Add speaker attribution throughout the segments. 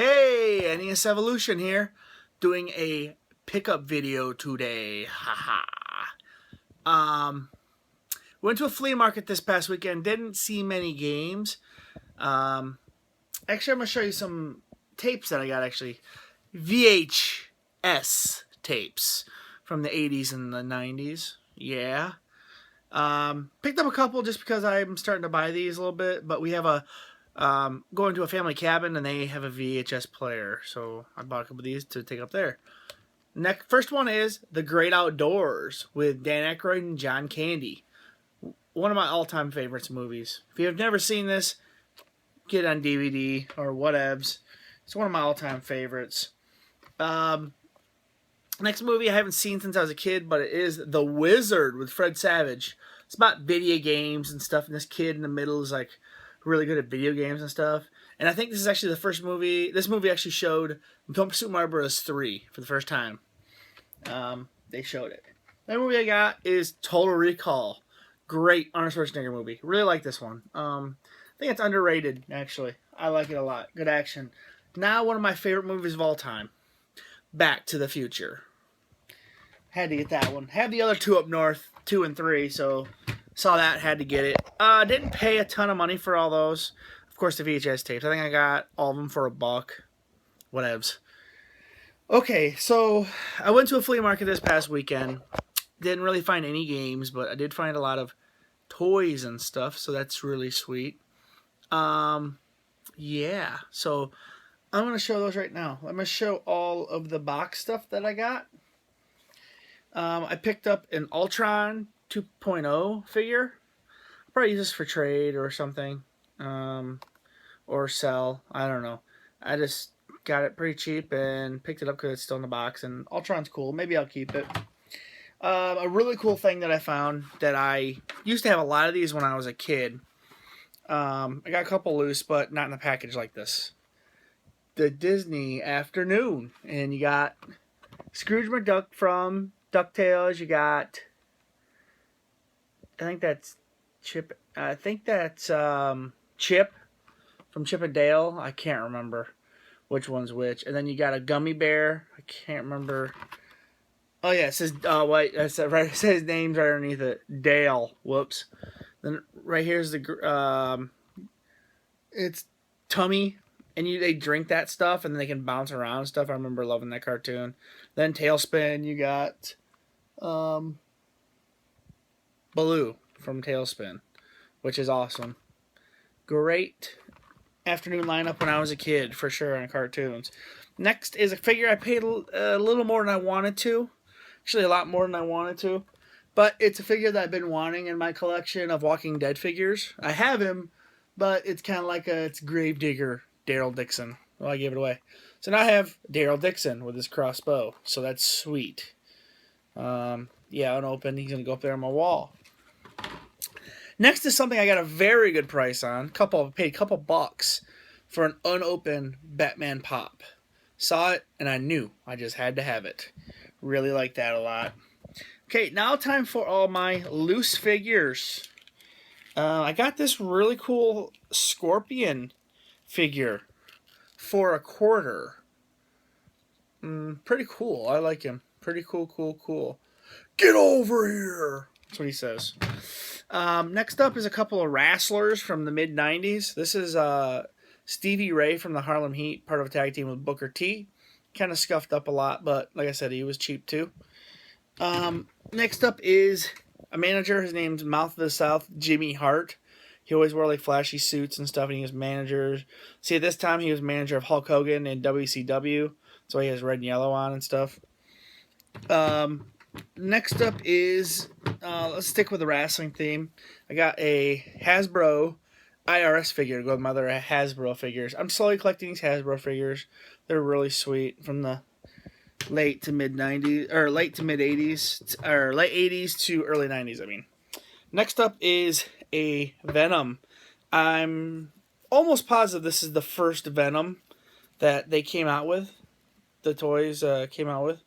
Speaker 1: Hey, NES Evolution here, doing a pickup video today. Haha. um, Went to a flea market this past weekend. Didn't see many games. Actually, I'm gonna show you some tapes that I got. Actually, VHS tapes from the 80s and the 90s. Yeah. Picked up a couple just because I'm starting to buy these a little bit. But we have a going to a family cabin and they have a VHS player, so I bought a couple of these to take up there. First one is The Great Outdoors with Dan Aykroyd and John Candy. One of my all-time favorites movies. If you have never seen this, get it on DVD or whatevs. It's one of my all-time favorites. Next movie I haven't seen since I was a kid, but it is The Wizard with Fred Savage. It's about video games and stuff, and this kid in the middle is like really good at video games and stuff. And I think this is actually the first movie. This movie actually showed Super Mario Bros. 3 for the first time. They showed it. The movie I got is Total Recall. Great Arnold Schwarzenegger movie. Really like this one. I think it's underrated, actually. I like it a lot. Good action. Now, one of my favorite movies of all time, Back to the Future. Had to get that one. Had the other two up north, 2 and 3, so saw that, had to get it. Didn't pay a ton of money for all those. Of course, the VHS tapes. I think I got all of them for $1. Whatevs. Okay, so I went to a flea market this past weekend. Didn't really find any games, but I did find a lot of toys and stuff, so that's really sweet. Yeah, so I'm going to show those right now. I'm going to show all of the box stuff that I got. I picked up an Ultron 2.0 figure. I'll probably use this for trade or something. Or sell. I don't know. I just got it pretty cheap and picked it up because it's still in the box. And Ultron's cool. Maybe I'll keep it. A really cool thing that I found that I used to have a lot of these when I was a kid. I got a couple loose, but not in a package like this. The Disney Afternoon. And you got Scrooge McDuck from DuckTales. You got, I think that's Chip. I think that's Chip from Chip and Dale. I can't remember which one's which. And then you got a gummy bear. I can't remember. Oh yeah, it says wait, that's right. It says names right underneath it. Dale. Whoops. Then right here's the it's Tummy, and they drink that stuff and then they can bounce around and stuff. I remember loving that cartoon. Then Tailspin, you got Baloo from Tailspin, which is awesome. Great afternoon lineup when I was a kid, for sure, on cartoons. Next is a figure I paid a little more than I wanted to. Actually, a lot more than I wanted to. But it's a figure that I've been wanting in my collection of Walking Dead figures. I have him, but it's kind of like it's Gravedigger Daryl Dixon. Well, I gave it away. So now I have Daryl Dixon with his crossbow. So that's sweet. Yeah, unopened. He's going to go up there on my wall. Next is something I got a very good price on. Paid a couple bucks for an unopened Batman Pop. Saw it, and I knew I just had to have it. Really like that a lot. Okay, now time for all my loose figures. I got this really cool Scorpion figure for $0.25. Pretty cool. I like him. Pretty cool. Get over here! That's what he says. Next up is a couple of wrestlers from the mid-90s. This is Stevie Ray from the Harlem Heat, part of a tag team with Booker T. Kind of scuffed up a lot, but like I said, he was cheap too. Next up is a manager. His name's Mouth of the South, Jimmy Hart. He always wore like flashy suits and stuff, and he was manager. See, at this time, he was manager of Hulk Hogan in WCW. That's why he has red and yellow on and stuff. Next up is, let's stick with the wrestling theme. I got a Hasbro IRS figure to go with my other Hasbro figures. I'm slowly collecting these Hasbro figures. They're really sweet, from the late to mid 90s, or late to mid 80s, or late 80s to early 90s, I mean. Next up is a Venom. I'm almost positive this is the first Venom that they came out with. The toys came out with.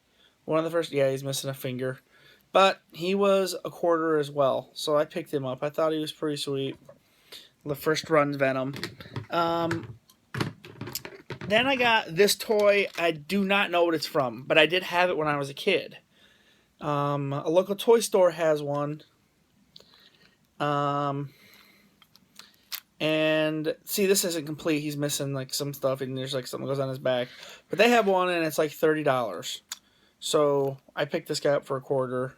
Speaker 1: One of the first. Yeah, he's missing a finger. But he was $0.25 as well, so I picked him up. I thought he was pretty sweet. The first run Venom. Then Then I got this toy. I do not know what it's from, but I did have it when I was a kid. A local toy store has one. And see, this isn't complete. He's missing like some stuff, and there's like something goes on his back. But they have one, and it's like $30. So I picked this guy up for $25.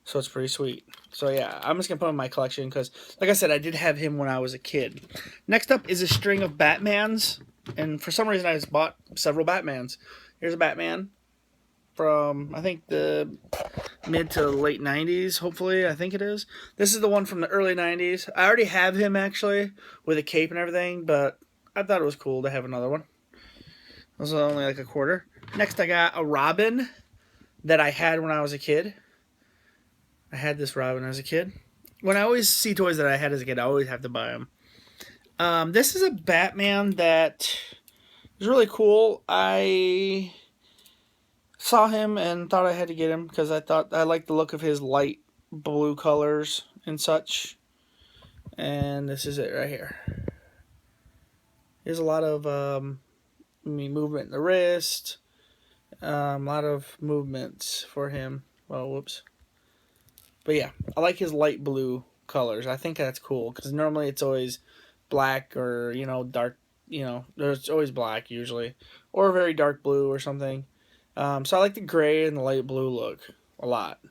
Speaker 1: So it's pretty sweet. So yeah, I'm just gonna put him in my collection because, like I said, I did have him when I was a kid. Next up is a string of Batmans, and for some reason I just bought several Batmans. Here's a Batman from, I think, the mid to late 90s, hopefully, I think it is. This is the one from the early 90s. I already have him, actually, with a cape and everything, but I thought it was cool to have another one. It was only like $25. Next, I got a Robin that I had when I was a kid. I had this Robin as a kid. When I always see toys that I had as a kid, I always have to buy them. This is a Batman that is really cool. I saw him and thought I had to get him because I thought I liked the look of his light blue colors and such. And this is it right here. There's a lot of movement in the wrist. A lot of movements for him. Well, whoops. But yeah, I like his light blue colors. I think that's cool because normally it's always black or, dark, it's always black usually. Or very dark blue or something. So I like the gray and the light blue look a lot.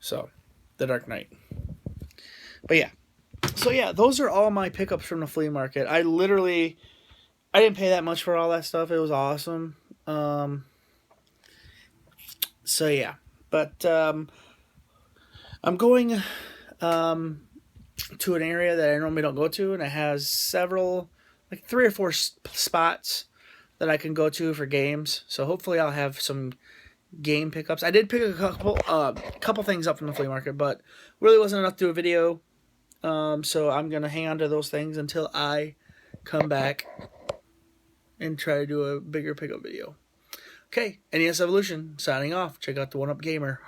Speaker 1: So, the Dark Knight. But yeah. So yeah, those are all my pickups from the flea market. I didn't pay that much for all that stuff. It was awesome. So yeah. But I'm going to an area that I normally don't go to, and it has several, like 3 or 4 spots that I can go to for games. So hopefully I'll have some game pickups. I did pick a couple things up from the flea market, but really wasn't enough to do a video. So I'm going to hang on to those things until I come back and try to do a bigger pickup video. Okay, NES Evolution, signing off. Check out the One Up Gamer.